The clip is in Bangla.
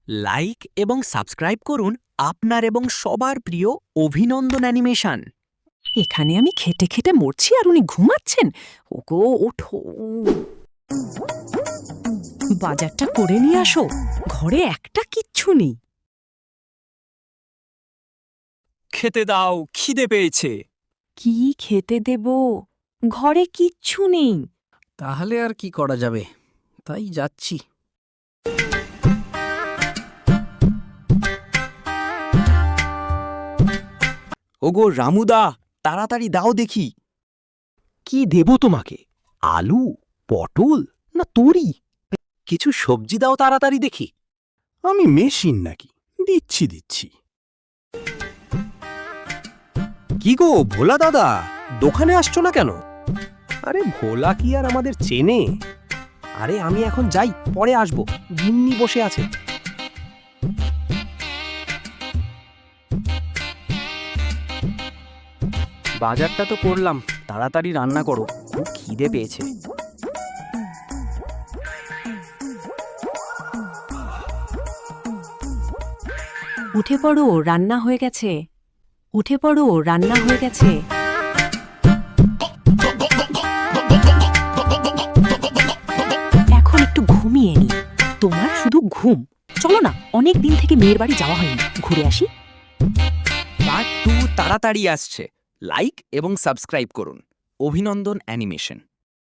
লাইক এবং সাবস্ক্রাইব করুন আপনার এবং সবার প্রিয় অভিনন্দন অ্যানিমেশন। এখানে আমি খেটে খেটে মরছি আর উনি ঘুমাচ্ছেন। ওগো ওঠো, বাজারটা করে নিয়ে আসো, ঘরে একটা কিচ্ছু নেই। খেতে দাও, খিদে পেয়েছে। কি খেতে দেব, ঘরে কিচ্ছু নেই। তাহলে আর কি করা যাবে, তাই যাচ্ছি। ওগো রামুদা, তাড়াতাড়ি দাও দেখি। কি দেব তোমাকে? আলু, পটল না তরি? কিছু সবজি দাও তাড়াতাড়ি দেখি। আমি মেশিন নাকি? দিচ্ছি। কি গো ভোলা দাদা, দোকানে আসছো না কেন? আরে ভোলা কি আর আমাদের চেনে? আরে আমি এখন যাই, পরে আসবো, গিন্নি বসে আছে। বাজারটা তো করলাম, তাড়াতাড়ি রান্না করো, খুব খিদে পেয়েছে। উঠে পড়ো, রান্না হয়ে গেছে। উঠে পড়ো, রান্না হয়ে গেছে। এখন একটু ঘুমিয়ে নি। তোমার শুধু ঘুম। চলো না, অনেক দিন থেকে মেয়ের বাড়ি যাওয়া হয়নি, ঘুরে আসি। পার্ট 2 তাড়াতাড়ি আসছে। লাইক এবং সাবস্ক্রাইব করুন অভিনন্দন অ্যানিমেশন।